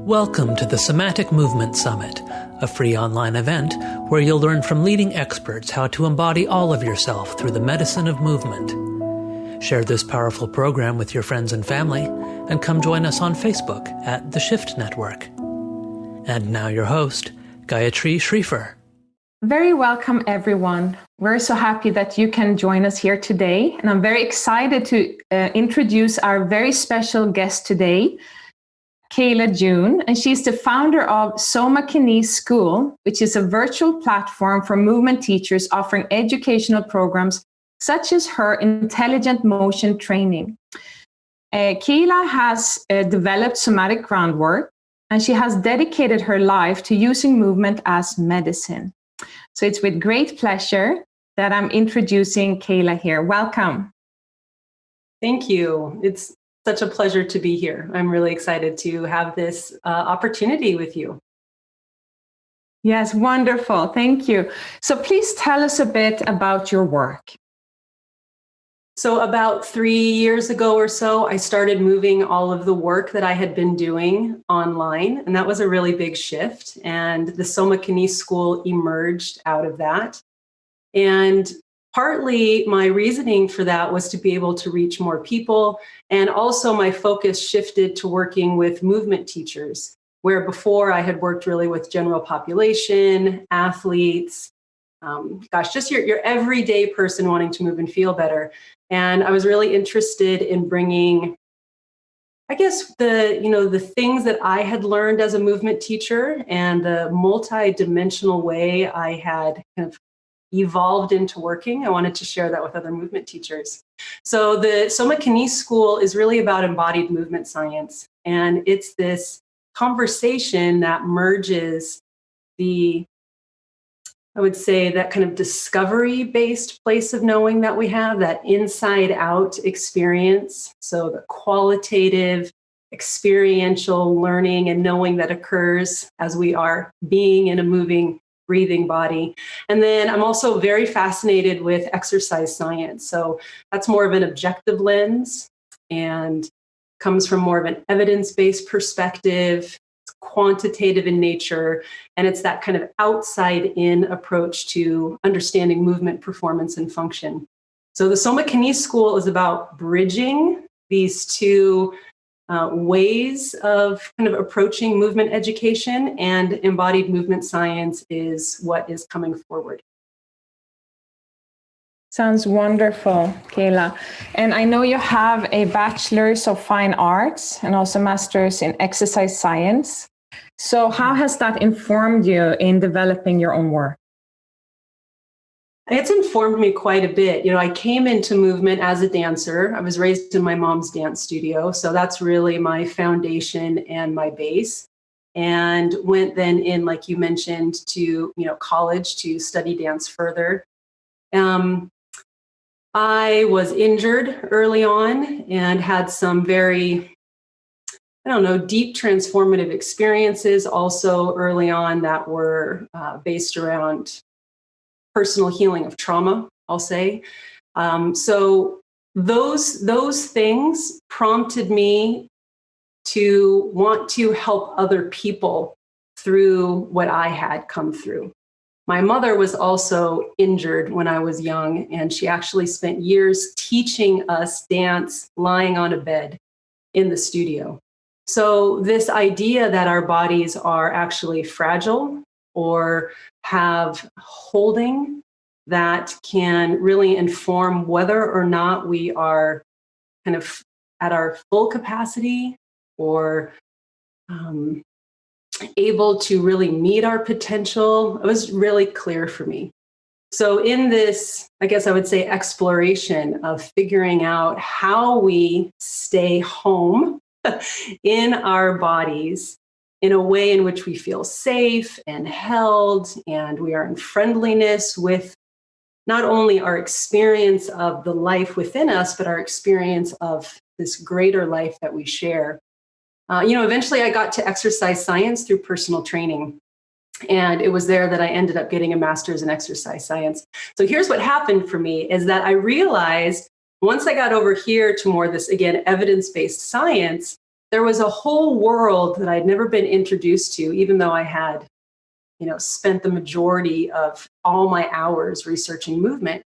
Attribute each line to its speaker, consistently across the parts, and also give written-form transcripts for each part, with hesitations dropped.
Speaker 1: Welcome to the Somatic Movement Summit, a free online event where you'll learn from leading experts how to embody all of yourself through the medicine of movement. Share this powerful program with your friends and family, and come join us on Facebook at The Shift Network. And now your host, Gayatri Shriefer.
Speaker 2: Very welcome, everyone. We're so happy that you can join us here today. And I'm very excited to introduce our very special guest today, Kaila June, and she's the founder of Somatic School, which is a virtual platform for movement teachers offering educational programs such as her intelligent motion training. Kaila has developed Somatic Groundwork, and she has dedicated her life to using movement as medicine. So it's with great pleasure that I'm introducing Kaila here. Welcome.
Speaker 3: Thank you. It's such a pleasure to be here. I'm really excited to have this opportunity with you.
Speaker 2: Yes, wonderful. Thank you. So please tell us a bit about your work.
Speaker 3: So about 3 years ago or so, I started moving all of the work that I had been doing online, and that was a really big shift. And the Somatic School emerged out of that. And partly my reasoning for that was to be able to reach more people. And also my focus shifted to working with movement teachers, where before I had worked really with general population, athletes, just your everyday person wanting to move and feel better. And I was really interested in bringing, I guess, the things that I had learned as a movement teacher and the multi-dimensional way I had kind of evolved into working. I wanted to share that with other movement teachers. So the Somatic School is really about embodied movement science. And it's this conversation that merges I would say that kind of discovery-based place of knowing that we have, that inside-out experience. So the qualitative, experiential learning and knowing that occurs as we are being in a moving, breathing body. And then I'm also very fascinated with exercise science. So that's more of an objective lens and comes from more of an evidence-based perspective. It's quantitative in nature, and it's that kind of outside-in approach to understanding movement, performance, and function. So the Somatic School is about bridging these two ways of kind of approaching movement education, and embodied movement science is what is coming forward.
Speaker 2: Sounds wonderful, Kaila. And I know you have a bachelor's of fine arts and also master's in exercise science. So how has that informed you in developing your own work?
Speaker 3: It's informed me quite a bit. You know, I came into movement as a dancer. I was raised in my mom's dance studio. So that's really my foundation and my base. And went then in, like you mentioned, to, college to study dance further. I was injured early on and had some very, deep transformative experiences also early on that were based around personal healing of trauma, I'll say. So those things prompted me to want to help other people through what I had come through. My mother was also injured when I was young, and she actually spent years teaching us dance lying on a bed in the studio. So this idea that our bodies are actually fragile or have holding that can really inform whether or not we are kind of at our full capacity or able to really meet our potential, it was really clear for me. So in this, I guess I would say, exploration of figuring out how we stay home in our bodies in a way in which we feel safe and held, and we are in friendliness with not only our experience of the life within us, but our experience of this greater life that we share. Eventually I got to exercise science through personal training. And it was there that I ended up getting a master's in exercise science. So here's what happened for me is that I realized once I got over here to more this, again, evidence-based science, there was a whole world that I'd never been introduced to, even though I had, spent the majority of all my hours researching movement.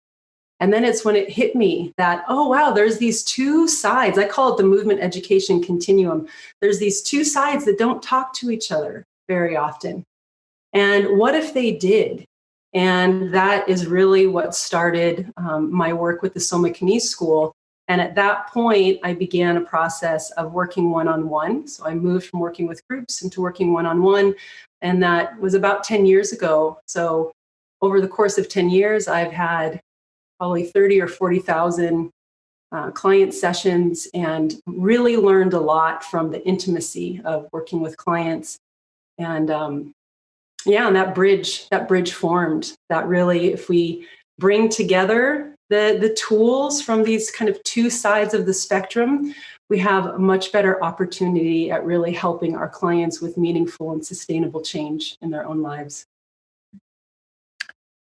Speaker 3: And then it's when it hit me that, oh, wow, there's these two sides. I call it the movement education continuum. There's these two sides that don't talk to each other very often. And what if they did? And that is really what started my work with the Somatic School. And at that point, I began a process of working one-on-one. So I moved from working with groups into working one-on-one. And that was about 10 years ago. So over the course of 10 years, I've had probably 30 or 40,000 client sessions and really learned a lot from the intimacy of working with clients. And and that bridge formed. That really, if we bring together the tools from these kind of two sides of the spectrum, we have a much better opportunity at really helping our clients with meaningful and sustainable change in their own lives.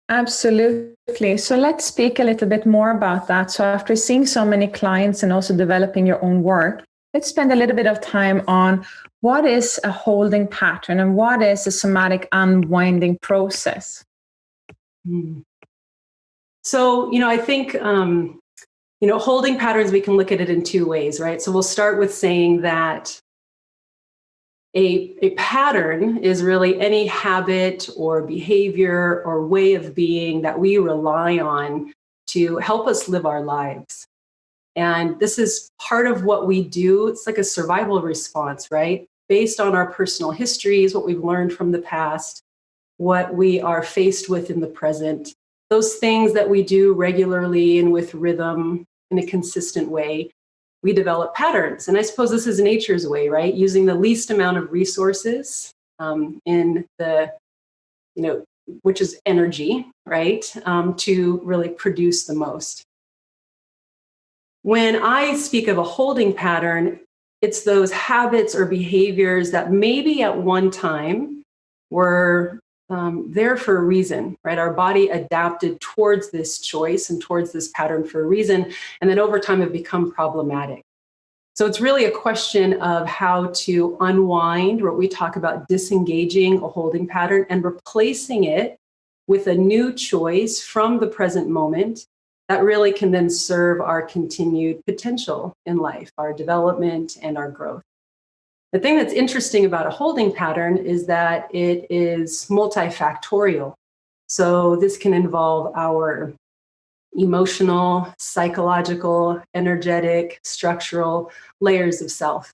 Speaker 2: Absolutely. So let's speak a little bit more about that. So after seeing so many clients and also developing your own work, let's spend a little bit of time on what is a holding pattern and what is a somatic unwinding process.
Speaker 3: So, I think, holding patterns, we can look at it in two ways, right? So we'll start with saying that a pattern is really any habit or behavior or way of being that we rely on to help us live our lives. And this is part of what we do. It's like a survival response, right? Based on our personal histories, what we've learned from the past, what we are faced with in the present, those things that we do regularly and with rhythm in a consistent way, we develop patterns. And I suppose this is nature's way, right? Using the least amount of resources in the, which is energy, right? To really produce the most. When I speak of a holding pattern, it's those habits or behaviors that maybe at one time were there for a reason, right? Our body adapted towards this choice and towards this pattern for a reason, and then over time have become problematic. So it's really a question of how to unwind, what we talk about disengaging a holding pattern and replacing it with a new choice from the present moment that really can then serve our continued potential in life, our development and our growth. The thing that's interesting about a holding pattern is that it is multifactorial. So this can involve our emotional, psychological, energetic, structural layers of self.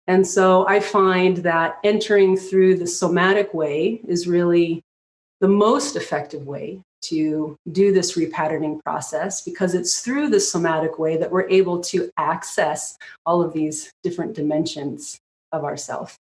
Speaker 3: And so I find that entering through the somatic way is really the most effective way to do this repatterning process, because it's through the somatic way that we're able to access all of these different dimensions of ourself.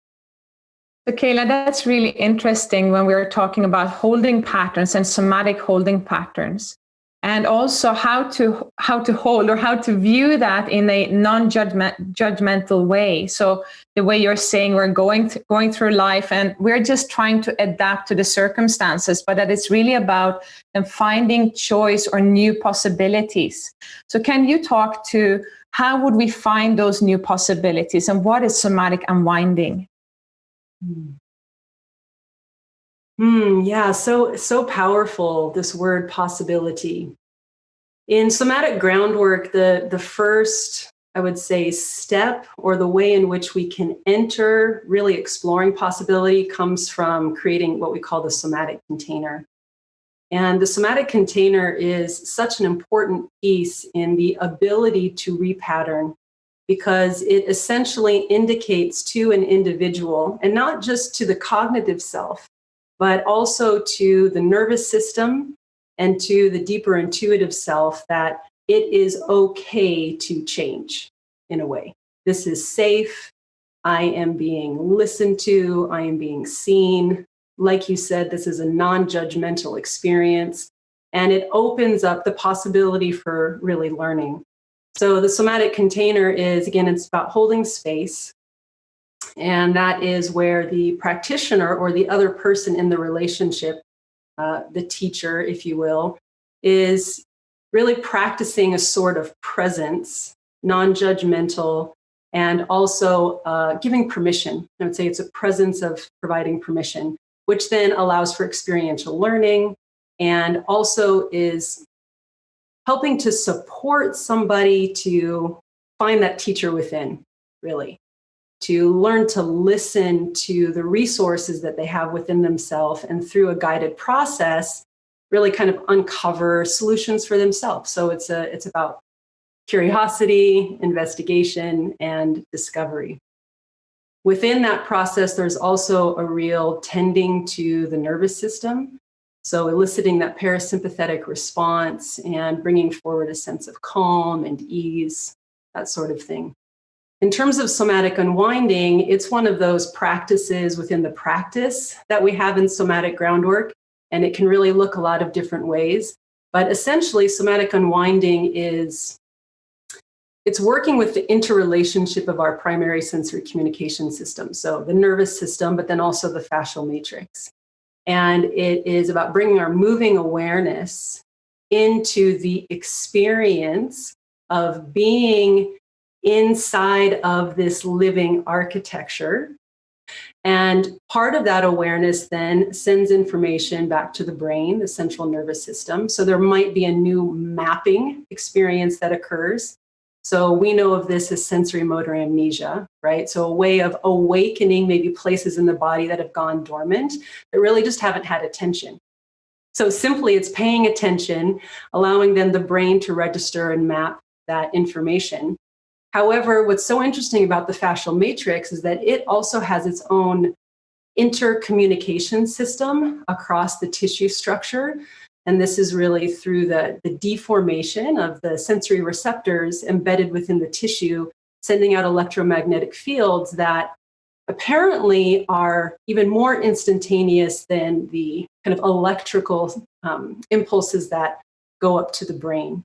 Speaker 2: So Kaila, that's really interesting when we're talking about holding patterns and somatic holding patterns, and also how to hold or how to view that in a non-judgmental way. So the way you're saying we're going through life and we're just trying to adapt to the circumstances, but that it's really about finding choice or new possibilities. So can you talk to how would we find those new possibilities and what is somatic unwinding?
Speaker 3: Yeah, so powerful, this word possibility. In somatic groundwork, the first, I would say, step or the way in which we can enter really exploring possibility comes from creating what we call the somatic container. And the somatic container is such an important piece in the ability to repattern, because it essentially indicates to an individual, and not just to the cognitive self, but also to the nervous system and to the deeper intuitive self, that it is okay to change in a way. This is safe. I am being listened to. I am being seen. Like you said, this is a non-judgmental experience, and it opens up the possibility for really learning. So the somatic container is, again, it's about holding space. And that is where the practitioner or the other person in the relationship, the teacher, if you will, is really practicing a sort of presence, non-judgmental, and also giving permission. I would say it's a presence of providing permission, which then allows for experiential learning and also is helping to support somebody to find that teacher within, really, to learn to listen to the resources that they have within themselves and through a guided process, really kind of uncover solutions for themselves. So it's about curiosity, investigation, and discovery. Within that process, there's also a real tending to the nervous system. So eliciting that parasympathetic response and bringing forward a sense of calm and ease, that sort of thing. In terms of somatic unwinding, it's one of those practices within the practice that we have in somatic groundwork, and it can really look a lot of different ways. But essentially, somatic unwinding it's working with the interrelationship of our primary sensory communication system, so the nervous system, but then also the fascial matrix. And it is about bringing our moving awareness into the experience of being inside of this living architecture. And part of that awareness then sends information back to the brain, the central nervous system. So there might be a new mapping experience that occurs. So we know of this as sensory motor amnesia, right? So a way of awakening maybe places in the body that have gone dormant, that really just haven't had attention. So simply it's paying attention, allowing then the brain to register and map that information. However, what's so interesting about the fascial matrix is that it also has its own intercommunication system across the tissue structure. And this is really through the deformation of the sensory receptors embedded within the tissue, sending out electromagnetic fields that apparently are even more instantaneous than the kind of electrical impulses that go up to the brain.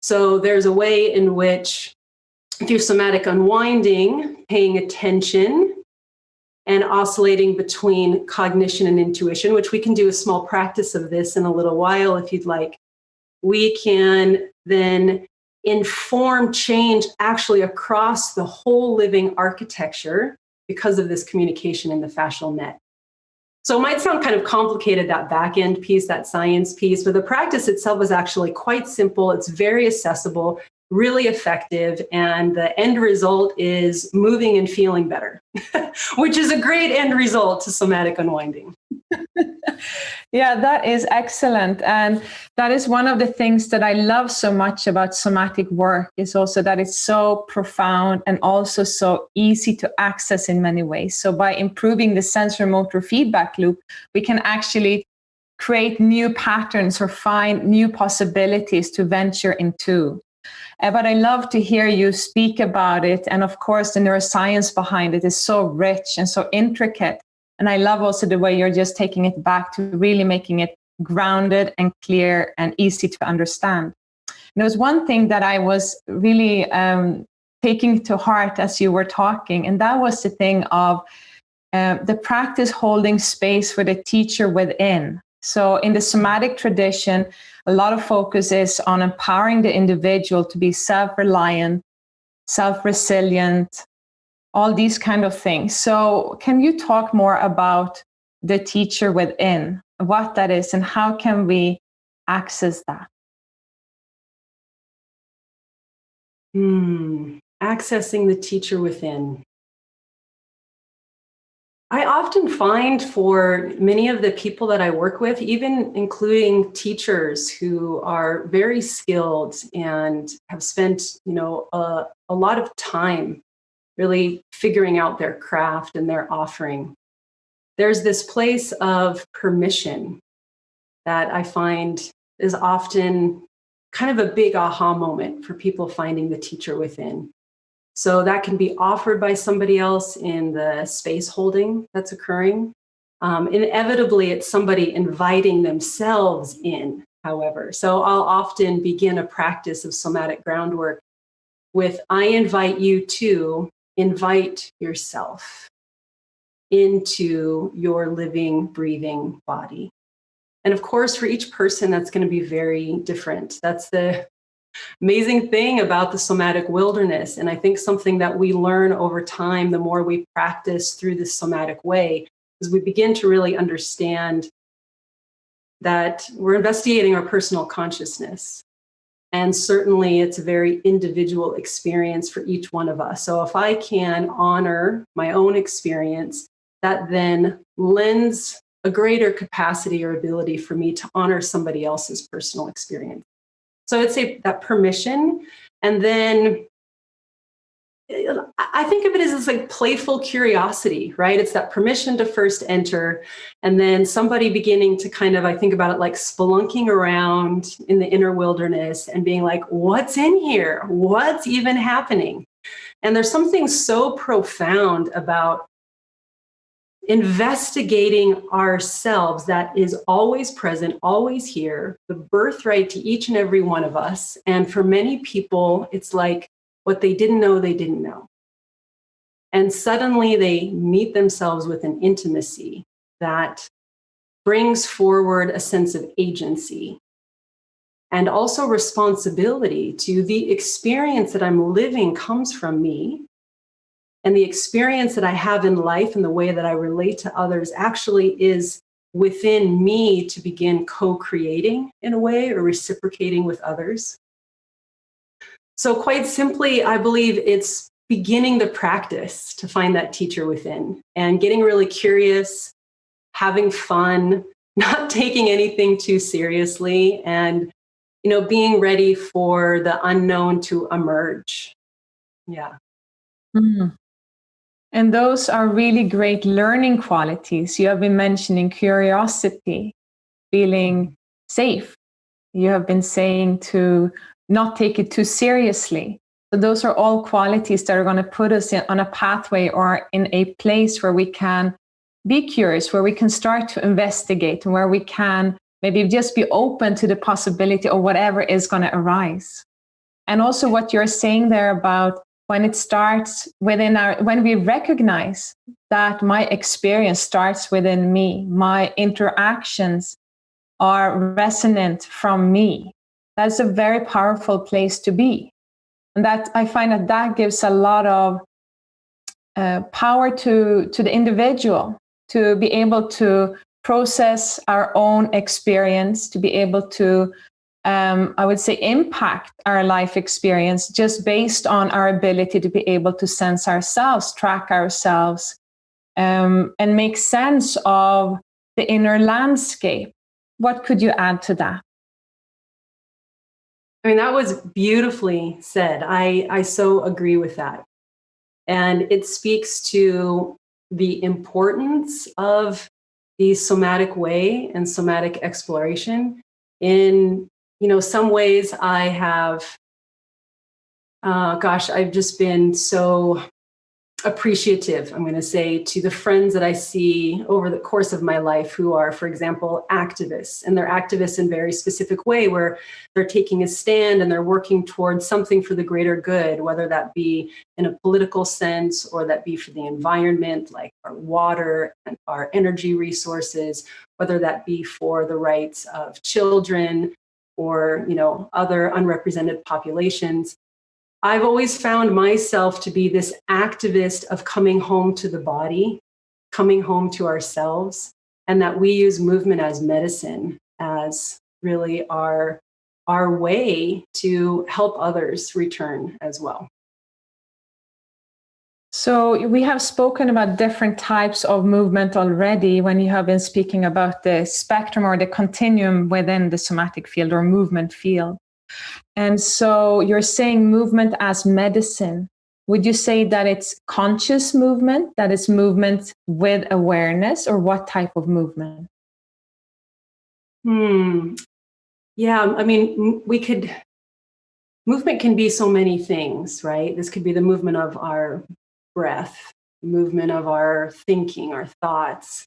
Speaker 3: So there's a way in which, through somatic unwinding, paying attention and oscillating between cognition and intuition, which we can do a small practice of this in a little while if you'd like, we can then inform change actually across the whole living architecture because of this communication in the fascial net. So it might sound kind of complicated, that back end piece, that science piece, but the practice itself is actually quite simple. It's very accessible, really effective, and the end result is moving and feeling better, which is a great end result to somatic unwinding.
Speaker 2: Yeah, that is excellent. And that is one of the things that I love so much about somatic work, is also that it's so profound and also so easy to access in many ways. So by improving the sensory-motor feedback loop, we can actually create new patterns or find new possibilities to venture into. But I love to hear you speak about it. And of course, the neuroscience behind it is so rich and so intricate. And I love also the way you're just taking it back to really making it grounded and clear and easy to understand. And there was one thing that I was really taking to heart as you were talking, and that was the thing of the practice holding space for the teacher within. So in the somatic tradition, a lot of focus is on empowering the individual to be self-reliant, self-resilient, all these kind of things. So can you talk more about the teacher within, what that is, and how can we access that?
Speaker 3: Accessing the teacher within. I often find for many of the people that I work with, even including teachers who are very skilled and have spent, a lot of time really figuring out their craft and their offering, there's this place of permission that I find is often kind of a big aha moment for people finding the teacher within. So that can be offered by somebody else in the space holding that's occurring. Inevitably, it's somebody inviting themselves in, however. So I'll often begin a practice of somatic groundwork with, I invite you to invite yourself into your living, breathing body. And of course, for each person, that's going to be very different. That's the amazing thing about the somatic wilderness. And I think something that we learn over time, the more we practice through this somatic way, is we begin to really understand that we're investigating our personal consciousness. And certainly it's a very individual experience for each one of us. So if I can honor my own experience, that then lends a greater capacity or ability for me to honor somebody else's personal experience. So I'd say that permission, and then I think of it as this like playful curiosity, right? It's that permission to first enter, and then somebody beginning to kind of, I think about it like spelunking around in the inner wilderness and being like, what's in here? What's even happening? And there's something so profound about investigating ourselves that is always present, always here, the birthright to each and every one of us. And for many people, it's like what they didn't know, they didn't know. And suddenly they meet themselves with an intimacy that brings forward a sense of agency and also responsibility to the experience that I'm living comes from me. And the experience that I have in life and the way that I relate to others actually is within me to begin co-creating in a way or reciprocating with others. So quite simply, I believe it's beginning the practice to find that teacher within and getting really curious, having fun, not taking anything too seriously, and being ready for the unknown to emerge. Yeah.
Speaker 2: Mm. And those are really great learning qualities. You have been mentioning curiosity, feeling safe. You have been saying to not take it too seriously. So those are all qualities that are going to put us on a pathway or in a place where we can be curious, where we can start to investigate, and where we can maybe just be open to the possibility of whatever is going to arise. And also what you're saying there about when it starts when we recognize that my experience starts within me, my interactions are resonant from me. That's a very powerful place to be. And that I find that gives a lot of power to the individual to be able to process our own experience, to be able to I would say impact our life experience just based on our ability to be able to sense ourselves, track ourselves, and make sense of the inner landscape. What could you add to that?
Speaker 3: I mean, that was beautifully said. I so agree with that. And it speaks to the importance of the somatic way and somatic exploration. In some ways I have, I've just been so appreciative, I'm going to say, to the friends that I see over the course of my life who are, for example, activists. And they're activists in a very specific way where they're taking a stand and they're working towards something for the greater good, whether that be in a political sense or that be for the environment, like our water and our energy resources, whether that be for the rights of children or other unrepresented populations. I've always found myself to be this activist of coming home to the body, coming home to ourselves, and that we use movement as medicine, as really our way to help others return as well.
Speaker 2: So we have spoken about different types of movement already when you have been speaking about the spectrum or the continuum within the somatic field or movement field. And so you're saying movement as medicine. Would you say that it's conscious movement, that it's movement with awareness, or what type of movement?
Speaker 3: Yeah, I mean, movement can be so many things, right? This could be the movement of our breath, movement of our thinking, our thoughts,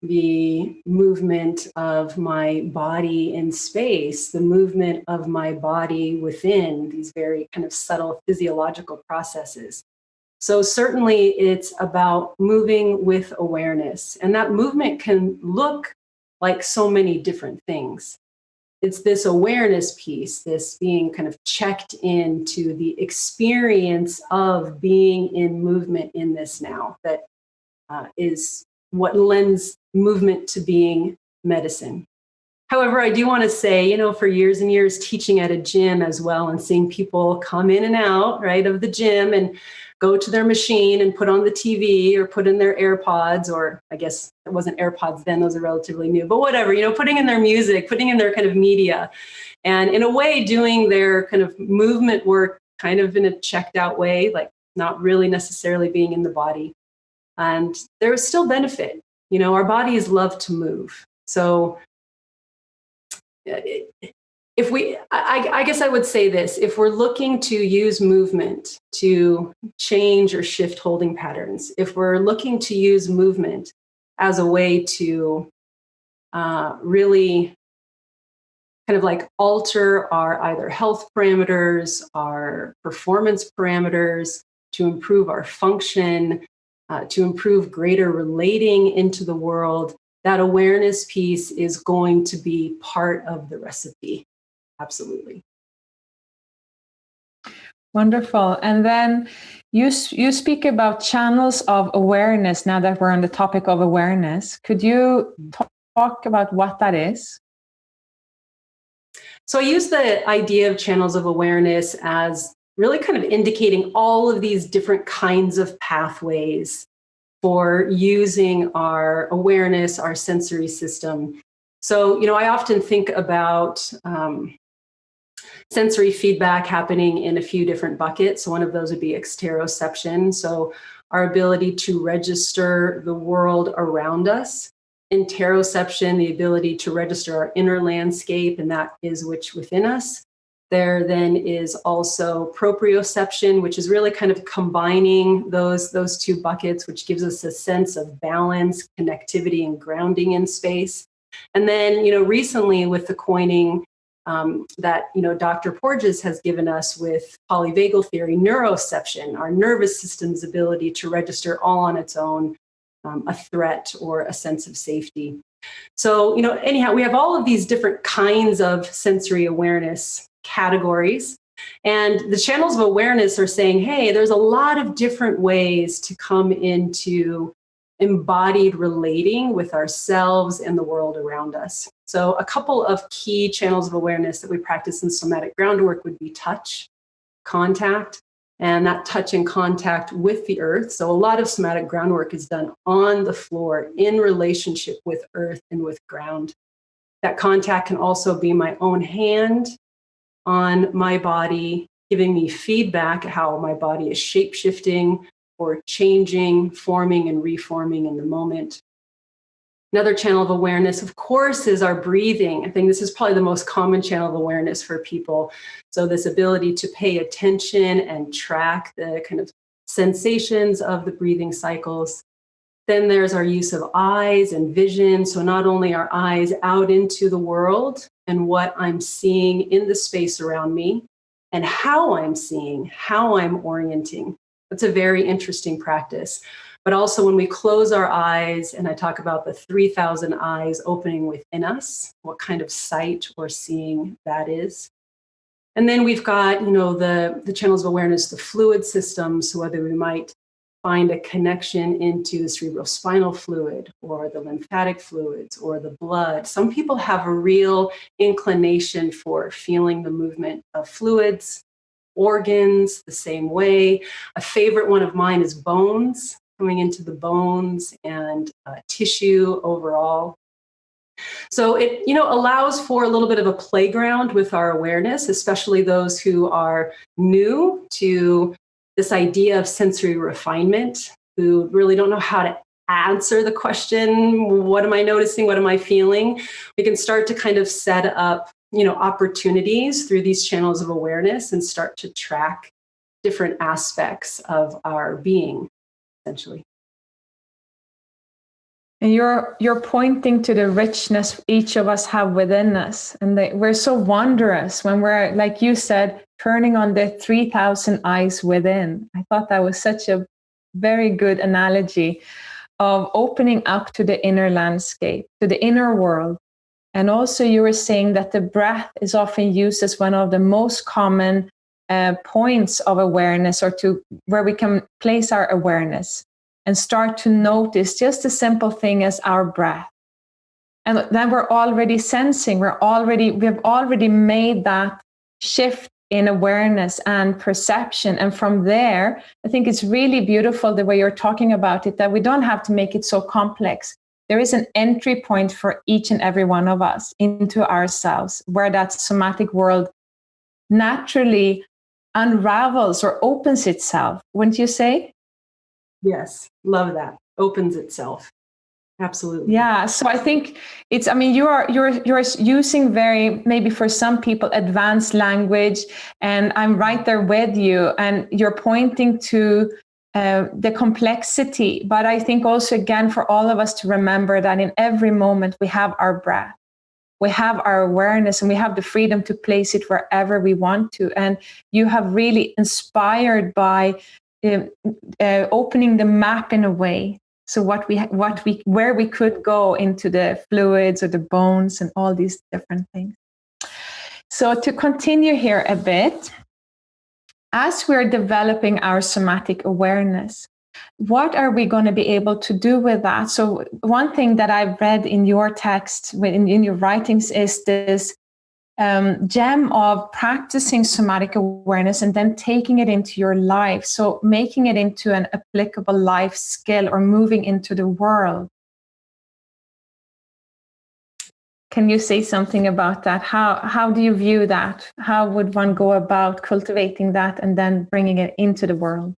Speaker 3: the movement of my body in space, the movement of my body within, these very kind of subtle physiological processes. So certainly it's about moving with awareness. And that movement can look like so many different things. it's this awareness piece, this being kind of checked into the experience of being in movement in this now, that is what lends movement to being medicine. However, I do want to say, for years and years teaching at a gym as well and seeing people come in and out, right, of the gym and go to their machine and put on the TV or put in their AirPods, or I guess it wasn't AirPods then, those are relatively new, but whatever, putting in their music, putting in their kind of media, and in a way doing their kind of movement work kind of in a checked out way, like not really necessarily being in the body. And there is still benefit. Our bodies love to move. So I guess I would say this, if we're looking to use movement to change or shift holding patterns, if we're looking to use movement as a way to really kind of like alter our either health parameters, our performance parameters, to improve our function, to improve greater relating into the world, that awareness piece is going to be part of the recipe. Absolutely.
Speaker 2: Wonderful. And then you speak about channels of awareness. Now that we're on the topic of awareness, could you talk about what that is?
Speaker 3: So I use the idea of channels of awareness as really kind of indicating all of these different kinds of pathways for using our awareness, our sensory system. So, I often think about sensory feedback happening in a few different buckets. So one of those would be exteroception. So our ability to register the world around us. Interoception, the ability to register our inner landscape, and that is which within us. There then is also proprioception, which is really kind of combining those two buckets, which gives us a sense of balance, connectivity, and grounding in space. And then, recently with the coining that, Dr. Porges has given us with polyvagal theory, neuroception, our nervous system's ability to register all on its own, a threat or a sense of safety. So, anyhow, we have all of these different kinds of sensory awareness categories. And the channels of awareness are saying, hey, there's a lot of different ways to come into embodied relating with ourselves and the world around us. So a couple of key channels of awareness that we practice in somatic groundwork would be touch, contact, and that touch and contact with the earth. So a lot of somatic groundwork is done on the floor in relationship with earth and with ground. That contact can also be my own hand on my body, giving me feedback how my body is shape-shifting or changing, forming and reforming in the moment. Another channel of awareness, of course, is our breathing. I think this is probably the most common channel of awareness for people. So this ability to pay attention and track the kind of sensations of the breathing cycles. Then there's our use of eyes and vision. So not only our eyes out into the world and what I'm seeing in the space around me and how I'm seeing, how I'm orienting. That's a very interesting practice. But also when we close our eyes, and I talk about the 3,000 eyes opening within us, what kind of sight or seeing that is. And then we've got, the channels of awareness, the fluid system. So whether we might find a connection into the cerebrospinal fluid or the lymphatic fluids or the blood. Some people have a real inclination for feeling the movement of fluids, organs the same way. A favorite one of mine is bones, coming into the bones and tissue overall. So it, allows for a little bit of a playground with our awareness, especially those who are new to this idea of sensory refinement, who really don't know how to answer the question, what am I noticing? What am I feeling? We can start to kind of set up, opportunities through these channels of awareness and start to track different aspects of our being, essentially.
Speaker 2: And you're pointing to the richness each of us have within us. And we're so wondrous when we're, like you said, turning on the 3,000 eyes within. I thought that was such a very good analogy of opening up to the inner landscape, to the inner world, And also you were saying that the breath is often used as one of the most common points of awareness, or to where we can place our awareness and start to notice just a simple thing as our breath. And then we're already sensing, we've already made that shift in awareness and perception. And from there, I think it's really beautiful the way you're talking about it, that we don't have to make it so complex. There is an entry point for each and every one of us into ourselves, where that somatic world naturally unravels or opens itself, wouldn't you say?
Speaker 3: Yes, love that. Opens itself. Absolutely.
Speaker 2: Yeah. So I think you're using very, maybe for some people, advanced language, and I'm right there with you, and you're pointing to the complexity. But I think also, again, for all of us to remember that in every moment we have our breath, we have our awareness, and we have the freedom to place it wherever we want to. And you have really inspired by opening the map in a way. So where we could go into the fluids or the bones and all these different things. So to continue here a bit, as we're developing our somatic awareness, what are we going to be able to do with that? So one thing that I've read in your text, in your writings, is this gem of practicing somatic awareness and then taking it into your life. So making it into an applicable life skill, or moving into the world. Can you say something about that? How do you view that? How would one go about cultivating that and then bringing it into the world?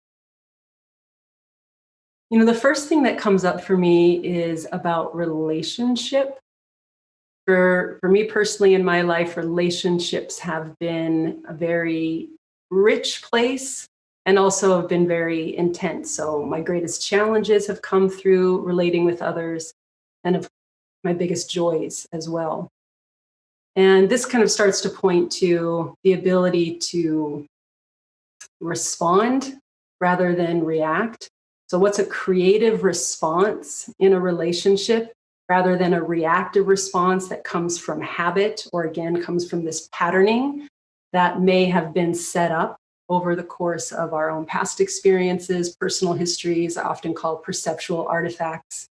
Speaker 3: The first thing that comes up for me is about relationship. For me personally, in my life, relationships have been a very rich place and also have been very intense. So my greatest challenges have come through relating with others, and of my biggest joys as well. And this kind of starts to point to the ability to respond rather than react. So what's a creative response in a relationship rather than a reactive response that comes from habit, or again, comes from this patterning that may have been set up over the course of our own past experiences, personal histories, often called perceptual artifacts,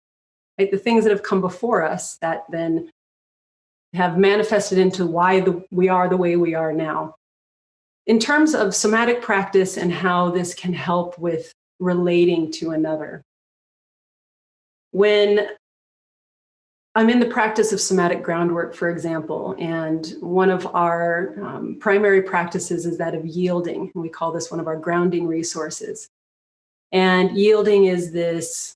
Speaker 3: right? The things that have come before us that then have manifested into why we are the way we are now. In terms of somatic practice and how this can help with relating to another, when I'm in the practice of somatic groundwork, for example, and one of our primary practices is that of yielding. And we call this one of our grounding resources. And yielding is this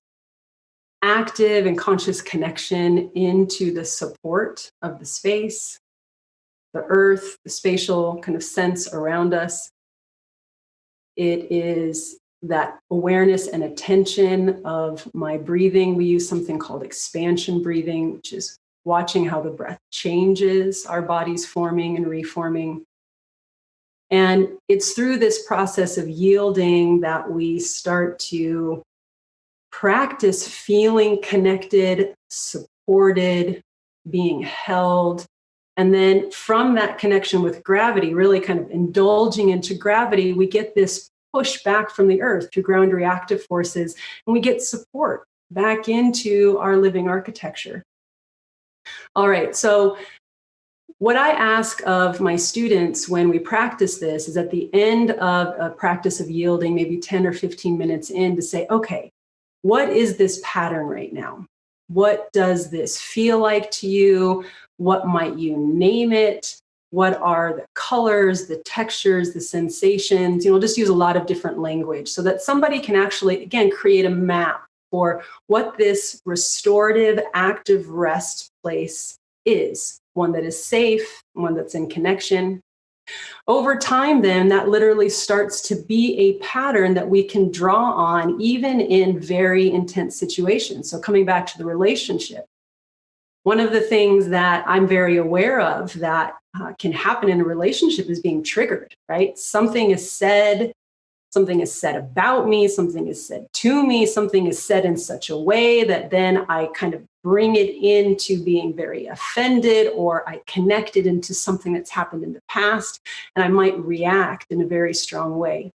Speaker 3: active and conscious connection into the support of the space, the earth, the spatial kind of sense around us. It is that awareness and attention of my breathing. We use something called expansion breathing, which is watching how the breath changes our bodies forming and reforming. And it's through this process of yielding that we start to practice feeling connected, supported, being held. And then from that connection with gravity, really kind of indulging into gravity, we get this push back from the earth through ground reactive forces, and we get support back into our living architecture. All right, so what I ask of my students when we practice this is at the end of a practice of yielding, maybe 10 or 15 minutes in, to say, okay, what is this pattern right now? What does this feel like to you? What might you name it? What are the colors, the textures, the sensations? We'll just use a lot of different language so that somebody can actually, again, create a map for what this restorative, active rest place is. One that is safe, one that's in connection. Over time, then, that literally starts to be a pattern that we can draw on even in very intense situations. So coming back to the relationship, one of the things that I'm very aware of that can happen in a relationship is being triggered, right? Something is said about me, something is said to me, something is said in such a way that then I kind of bring it into being very offended, or I connect it into something that's happened in the past, and I might react in a very strong way.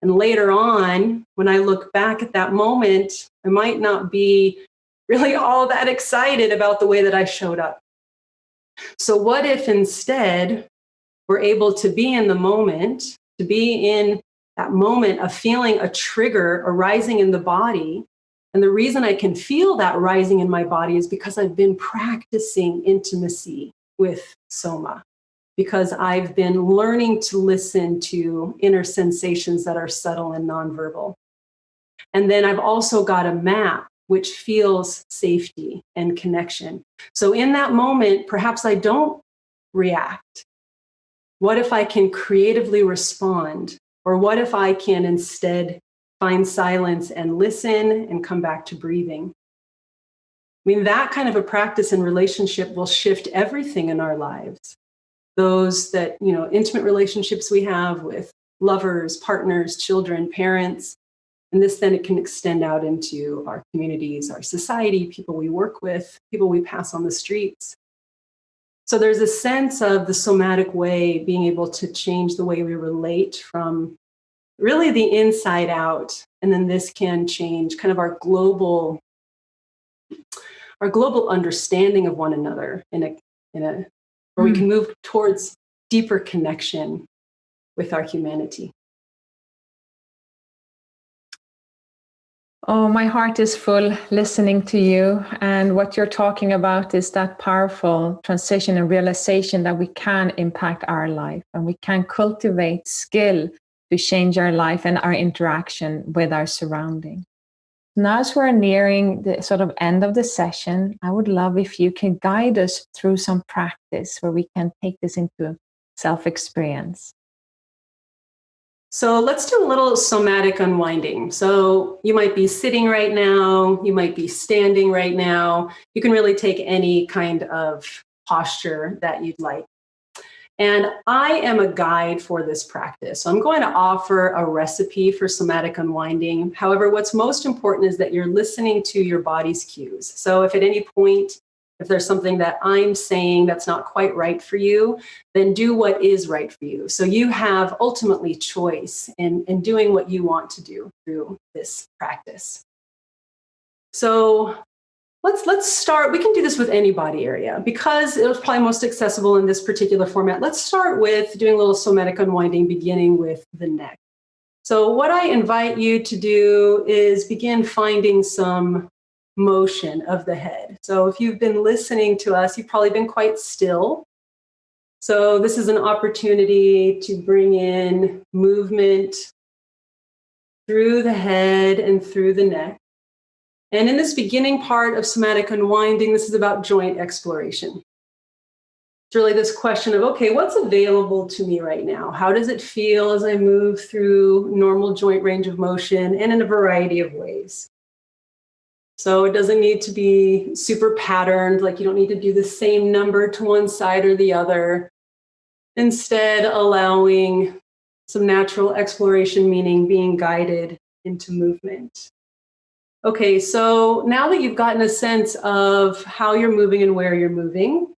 Speaker 3: And later on, when I look back at that moment, I might not be really all that excited about the way that I showed up. So what if instead we're able to be in the moment, to be in that moment of feeling a trigger arising in the body? And the reason I can feel that rising in my body is because I've been practicing intimacy with Soma, because I've been learning to listen to inner sensations that are subtle and nonverbal. And then I've also got a map which feels safety and connection. So in that moment, perhaps I don't react. What if I can creatively respond? Or what if I can instead find silence and listen and come back to breathing? I mean, that kind of a practice and relationship will shift everything in our lives. Those that, intimate relationships we have with lovers, partners, children, parents. And this then it can extend out into our communities, our society, people we work with, people we pass on the streets. So there's a sense of the somatic way being able to change the way we relate from really the inside out. And then this can change kind of our global understanding of one another where we can move towards deeper connection with our humanity.
Speaker 2: Oh, my heart is full listening to you. And what you're talking about is that powerful transition and realization that we can impact our life and we can cultivate skill to change our life and our interaction with our surrounding. Now, as we're nearing the sort of end of the session, I would love if you can guide us through some practice where we can take this into self-experience.
Speaker 3: So let's do a little somatic unwinding. So you might be sitting right now, you might be standing right now. You can really take any kind of posture that you'd like. And I am a guide for this practice. So I'm going to offer a recipe for somatic unwinding. However, what's most important is that you're listening to your body's cues. So if at any point, if there's something that I'm saying that's not quite right for you, then do what is right for you. So you have ultimately choice in doing what you want to do through this practice. So let's start. We can do this with any body area because it was probably most accessible in this particular format. Let's start with doing a little somatic unwinding, beginning with the neck. So what I invite you to do is begin finding some motion of the head. So if you've been listening to us, you've probably been quite still. So this is an opportunity to bring in movement through the head and through the neck. And in this beginning part of somatic unwinding, this is about joint exploration. It's really this question of, okay, what's available to me right now? How does it feel as I move through normal joint range of motion and in a variety of ways? So it doesn't need to be super patterned, like you don't need to do the same number to one side or the other. Instead, allowing some natural exploration, meaning being guided into movement. Okay, so now that you've gotten a sense of how you're moving and where you're moving,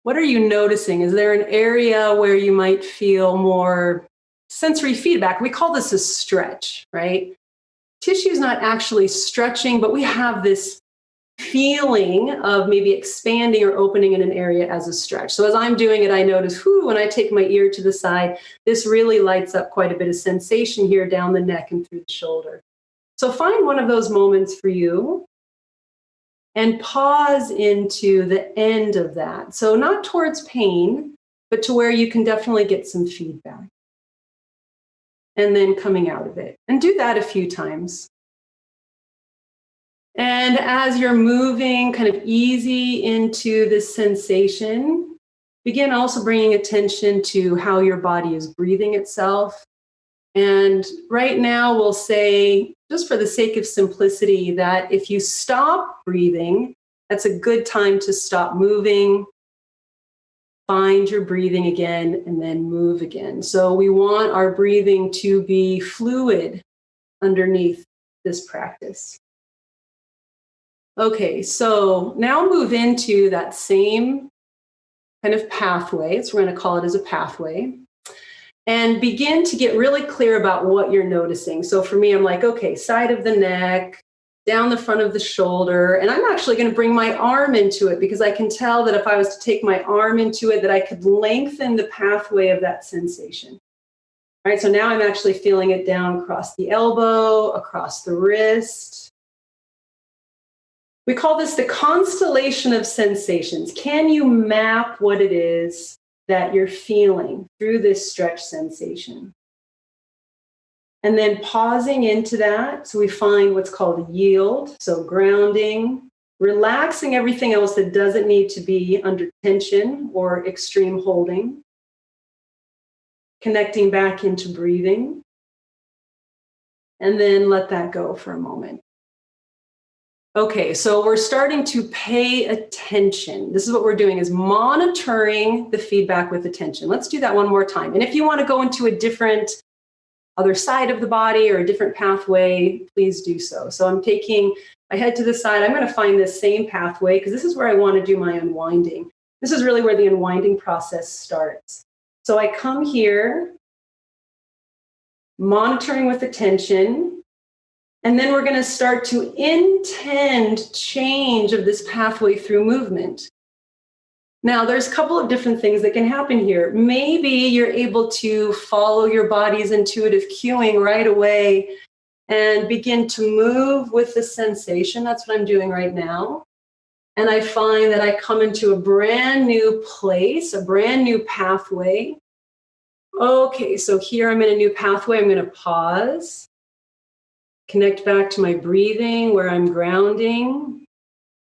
Speaker 3: what are you noticing? Is there an area where you might feel more sensory feedback? We call this a stretch, right? Tissue is not actually stretching, but we have this feeling of maybe expanding or opening in an area as a stretch. So as I'm doing it, I notice, when I take my ear to the side, this really lights up quite a bit of sensation here down the neck and through the shoulder. So find one of those moments for you and pause into the end of that. So not towards pain, but to where you can definitely get some feedback. And then coming out of it. And do that a few times. And as you're moving kind of easy into this sensation, begin also bringing attention to how your body is breathing itself. And right now we'll say, just for the sake of simplicity, that if you stop breathing, that's a good time to stop moving. Find your breathing again and then move again. So we want our breathing to be fluid underneath this practice. Okay, so now move into that same kind of pathway. So we're going to call it as a pathway. And begin to get really clear about what you're noticing. So for me, I'm like, okay, side of the neck, down the front of the shoulder. And I'm actually going to bring my arm into it because I can tell that if I was to take my arm into it, that I could lengthen the pathway of that sensation. All right, so now I'm actually feeling it down across the elbow, across the wrist. We call this the constellation of sensations. Can you map what it is that you're feeling through this stretch sensation? And then pausing into that, so we find what's called yield, so grounding, relaxing everything else that doesn't need to be under tension or extreme holding, connecting back into breathing, and then let that go for a moment. Okay, so we're starting to pay attention. This is what we're doing, is monitoring the feedback with attention. Let's do that one more time. And if you want to go into a different other side of the body or a different pathway, please do so. So I'm taking my head to the side. I'm going to find this same pathway because this is where I want to do my unwinding. This is really where the unwinding process starts. So I come here, monitoring with attention. And then we're going to start to intend change of this pathway through movement. Now, there's a couple of different things that can happen here. Maybe you're able to follow your body's intuitive cueing right away and begin to move with the sensation. That's what I'm doing right now. And I find that I come into a brand new place, a brand new pathway. Okay, so here I'm in a new pathway. I'm going to pause. Connect back to my breathing where I'm grounding,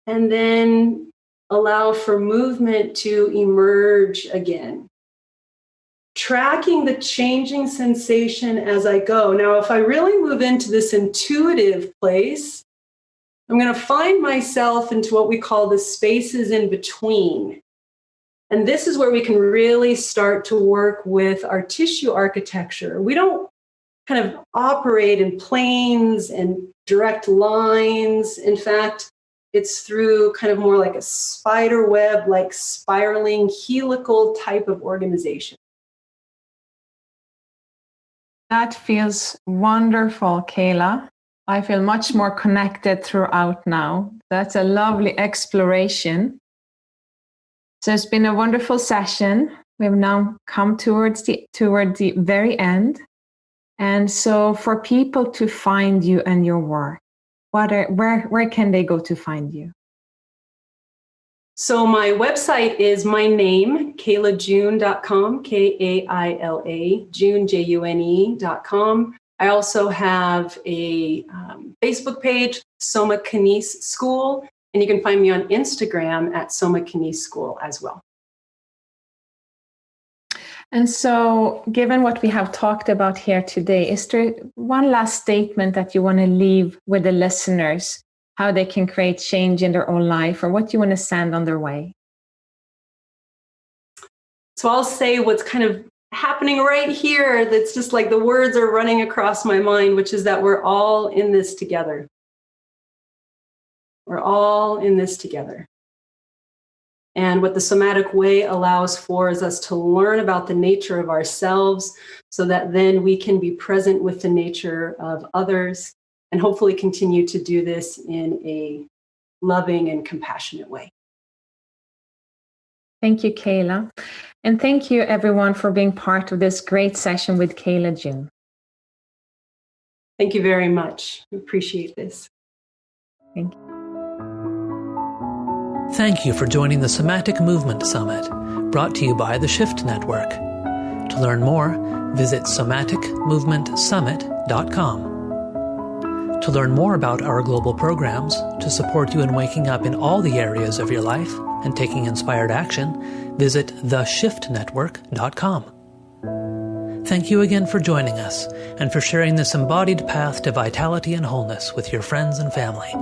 Speaker 3: and then allow for movement to emerge again. Tracking the changing sensation as I go. Now, if I really move into this intuitive place, I'm going to find myself into what we call the spaces in between. And this is where we can really start to work with our tissue architecture. We don't kind of operate in planes and direct lines. In fact, it's through kind of more like a spider web, like spiraling helical type of organization.
Speaker 2: That feels wonderful, Kaila. I feel much more connected throughout now. That's a lovely exploration. So it's been a wonderful session. We've now come toward the very end. And so for people to find you and your work, where can they go to find you?
Speaker 3: So my website is my name, kailajune.com, Kaila, June, June.com. I also have a Facebook page, Somatic School, and you can find me on Instagram at Somatic School as well.
Speaker 2: And so, given what we have talked about here today, is there one last statement that you want to leave with the listeners, how they can create change in their own life, or what you want to send on their way?
Speaker 3: So I'll say what's kind of happening right here, that's just like the words are running across my mind, which is that we're all in this together. We're all in this together. And what the somatic way allows for is us to learn about the nature of ourselves so that then we can be present with the nature of others and hopefully continue to do this in a loving and compassionate way.
Speaker 2: Thank you, Kaila. And thank you, everyone, for being part of this great session with Kaila June.
Speaker 3: Thank you very much. I appreciate this.
Speaker 2: Thank you.
Speaker 1: Thank you for joining the Somatic Movement Summit, brought to you by the Shift Network. To learn more, visit somaticmovementsummit.com. To learn more about our global programs, to support you in waking up in all the areas of your life and taking inspired action, visit theshiftnetwork.com. Thank you again for joining us and for sharing this embodied path to vitality and wholeness with your friends and family.